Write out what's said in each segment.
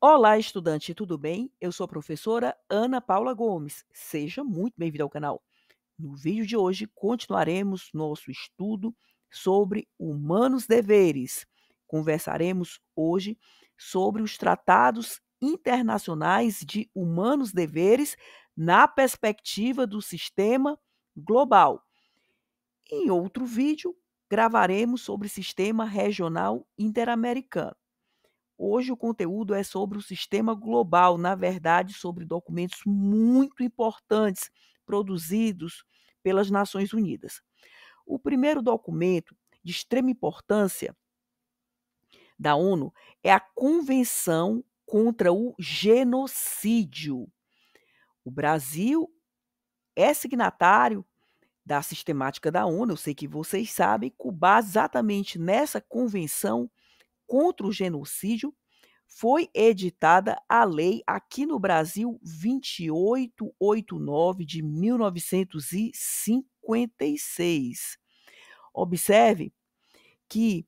Olá, estudante, tudo bem? Eu sou a professora Ana Paula Gomes. Seja muito bem-vindo ao canal. No vídeo de hoje, continuaremos nosso estudo sobre humanos deveres. Conversaremos hoje sobre os tratados internacionais de humanos deveres na perspectiva do sistema global. Em outro vídeo, gravaremos sobre o sistema regional interamericano. Hoje o conteúdo é sobre o sistema global, na verdade, sobre documentos muito importantes produzidos pelas Nações Unidas. O primeiro documento de extrema importância da ONU é a Convenção contra o Genocídio. O Brasil é signatário da sistemática da ONU, eu sei que vocês sabem, com base exatamente nessa convenção contra o genocídio, foi editada a lei aqui no Brasil 2889 de 1956. Observe que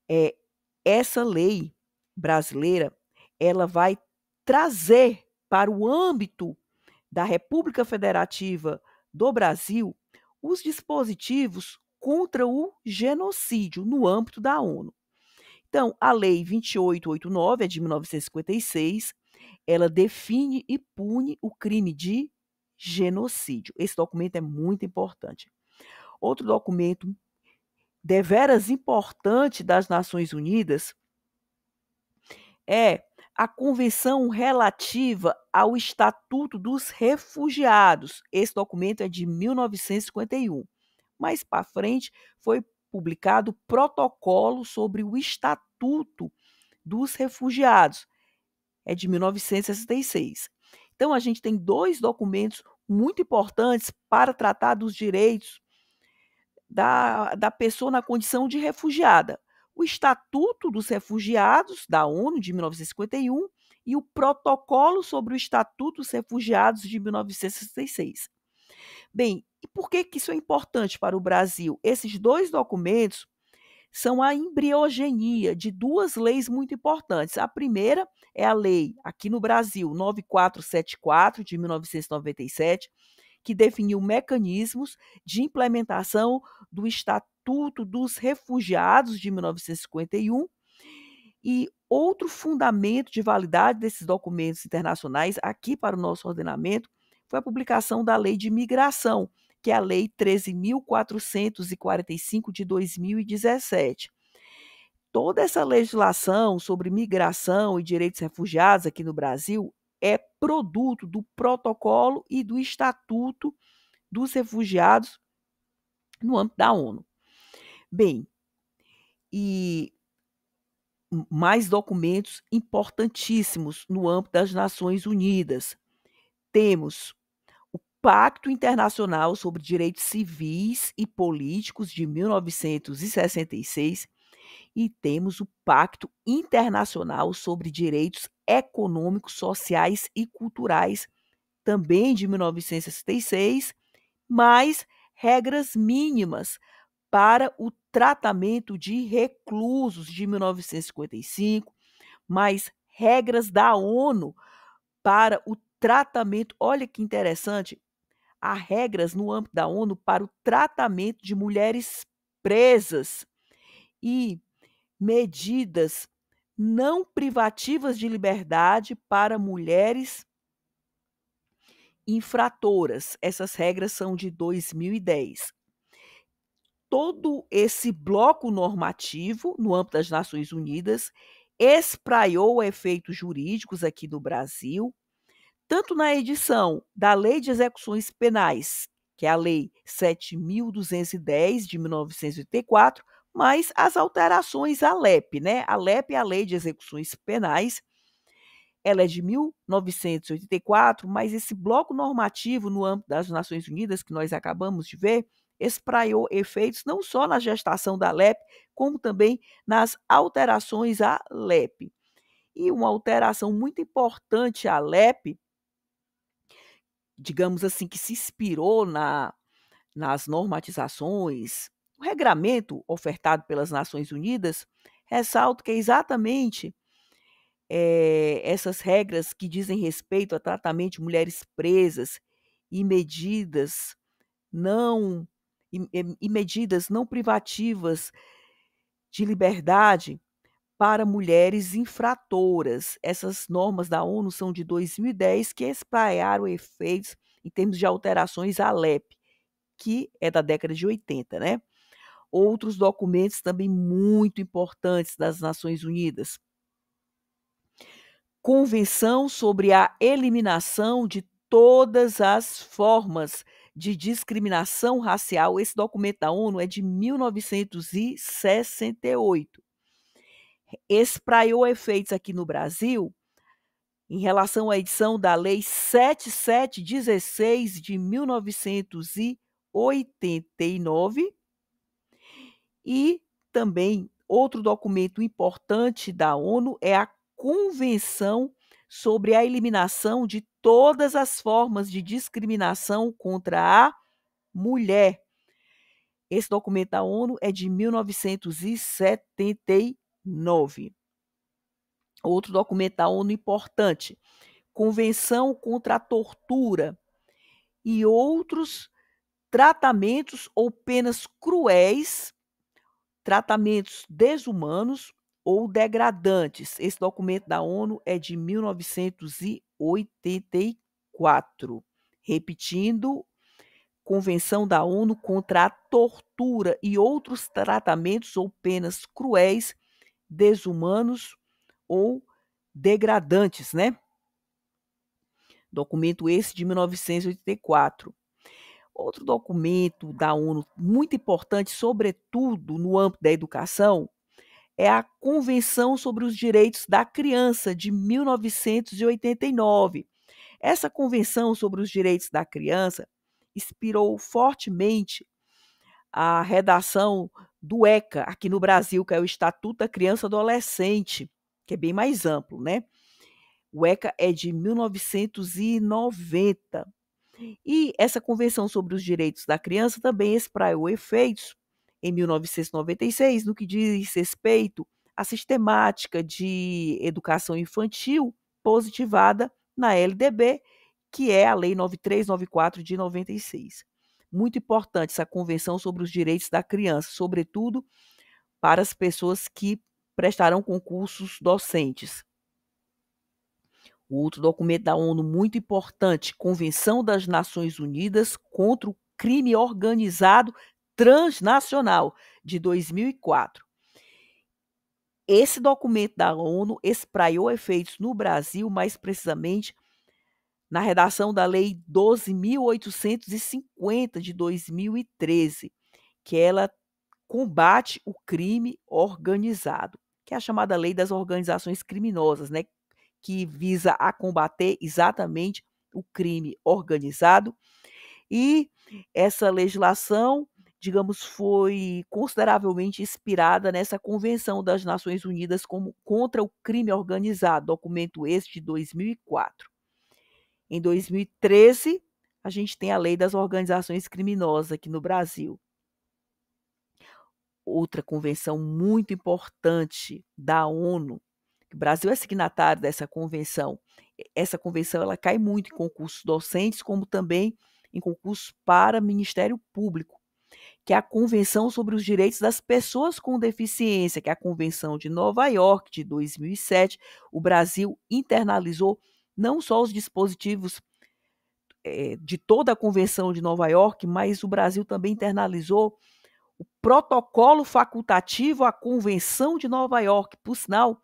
eh, essa lei brasileira, ela vai trazer para o âmbito da República Federativa do Brasil os dispositivos contra o genocídio no âmbito da ONU. Então, a Lei 2889 é de 1956, ela define e pune o crime de genocídio. Esse documento é muito importante. Outro documento deveras importante das Nações Unidas é a Convenção relativa ao Estatuto dos Refugiados. Esse documento é de 1951. Mais para frente, foi publicado o Protocolo sobre o Estatuto dos Refugiados, é de 1966. Então, a gente tem dois documentos muito importantes para tratar dos direitos da pessoa na condição de refugiada. O Estatuto dos Refugiados, da ONU, de 1951, e o Protocolo sobre o Estatuto dos Refugiados, de 1966. Bem, e por que isso é importante para o Brasil? Esses dois documentos são a embriogenia de duas leis muito importantes. A primeira é a lei, aqui no Brasil, 9474, de 1997, que definiu mecanismos de implementação do Estatuto dos Refugiados, de 1951, e outro fundamento de validade desses documentos internacionais aqui para o nosso ordenamento foi a publicação da Lei de Migração, que é a Lei 13.445 de 2017. Toda essa legislação sobre migração e direitos refugiados aqui no Brasil é produto do protocolo e do Estatuto dos Refugiados no âmbito da ONU. Bem, e mais documentos importantíssimos no âmbito das Nações Unidas. Temos o Pacto Internacional sobre Direitos Civis e Políticos de 1966 e temos o Pacto Internacional sobre Direitos Econômicos, Sociais e Culturais, também de 1966, mais regras mínimas para o tratamento de reclusos de 1955, mais regras da ONU para o tratamento, olha que interessante, há regras no âmbito da ONU para o tratamento de mulheres presas e medidas não privativas de liberdade para mulheres infratoras. Essas regras são de 2010. Todo esse bloco normativo no âmbito das Nações Unidas espraiou efeitos jurídicos aqui no Brasil, tanto na edição da Lei de Execuções Penais, que é a Lei 7.210 de 1984, mas as alterações à LEP, né? A LEP é a Lei de Execuções Penais, ela é de 1984, mas esse bloco normativo no âmbito das Nações Unidas, que nós acabamos de ver, espraiou efeitos não só na gestação da LEP, como também nas alterações à LEP. E uma alteração muito importante à LEP, digamos assim, que se inspirou nas normatizações, o regramento ofertado pelas Nações Unidas, ressalto que é exatamente essas regras que dizem respeito ao tratamento de mulheres presas e medidas não e medidas não privativas de liberdade para mulheres infratoras. Essas normas da ONU são de 2010, que espraiaram efeitos em termos de alterações à LEP, que é da década de 80, né? Outros documentos também muito importantes das Nações Unidas. Convenção sobre a eliminação de todas as formas de discriminação racial. Esse documento da ONU é de 1968. Espraiou efeitos aqui no Brasil em relação à edição da Lei 7716 de 1989 e também outro documento importante da ONU é a Convenção sobre a eliminação de todas as formas de discriminação contra a mulher. Esse documento da ONU é de 1979. Outro documento da ONU importante, Convenção contra a Tortura e outros tratamentos ou penas cruéis, tratamentos desumanos ou degradantes. Esse documento da ONU é de 1984. Repetindo, Convenção da ONU contra a Tortura e outros tratamentos ou penas cruéis, desumanos ou degradantes, né? Documento esse de 1984. Outro documento da ONU muito importante, sobretudo no âmbito da educação, é a Convenção sobre os Direitos da Criança, de 1989. Essa Convenção sobre os Direitos da Criança inspirou fortemente a redação do ECA, aqui no Brasil, que é o Estatuto da Criança e Adolescente, que é bem mais amplo, né? O ECA é de 1990. E essa Convenção sobre os Direitos da Criança também espraiou efeitos em 1996 no que diz respeito à sistemática de educação infantil positivada na LDB, que é a Lei 9394 de 96. Muito importante essa Convenção sobre os Direitos da Criança, sobretudo para as pessoas que prestarão concursos docentes. O outro documento da ONU muito importante, Convenção das Nações Unidas contra o Crime Organizado Transnacional, de 2004. Esse documento da ONU espraiou efeitos no Brasil, mais precisamente na redação da Lei 12.850 de 2013, que ela combate o crime organizado, que é a chamada Lei das Organizações Criminosas, né? Que visa a combater exatamente o crime organizado. E essa legislação, digamos, foi consideravelmente inspirada nessa Convenção das Nações Unidas contra o crime organizado, documento esse de 2004. Em 2013, a gente tem a Lei das Organizações Criminosas aqui no Brasil. Outra convenção muito importante da ONU, o Brasil é signatário dessa convenção. Essa convenção ela cai muito em concursos docentes, como também em concursos para Ministério Público, que é a Convenção sobre os Direitos das Pessoas com Deficiência, que é a Convenção de Nova York, de 2007. O Brasil internalizou não só os dispositivos de toda a Convenção de Nova York, mas o Brasil também internalizou o protocolo facultativo à Convenção de Nova York. Por sinal,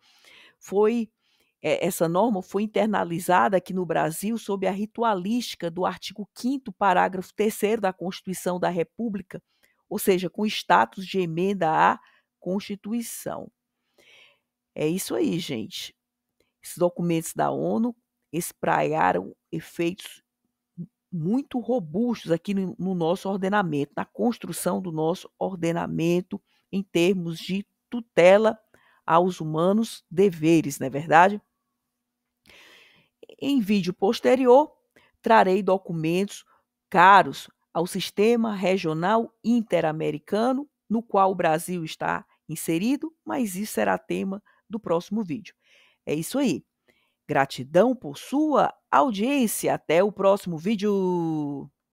essa norma foi internalizada aqui no Brasil sob a ritualística do artigo 5º, parágrafo 3º da Constituição da República, ou seja, com status de emenda à Constituição. É isso aí, gente. Esses documentos da ONU espraiaram efeitos muito robustos aqui no nosso ordenamento, na construção do nosso ordenamento em termos de tutela aos humanos deveres, não é verdade? Em vídeo posterior, trarei documentos caros ao Sistema Regional Interamericano, no qual o Brasil está inserido, mas isso será tema do próximo vídeo. É isso aí. Gratidão por sua audiência. Até o próximo vídeo.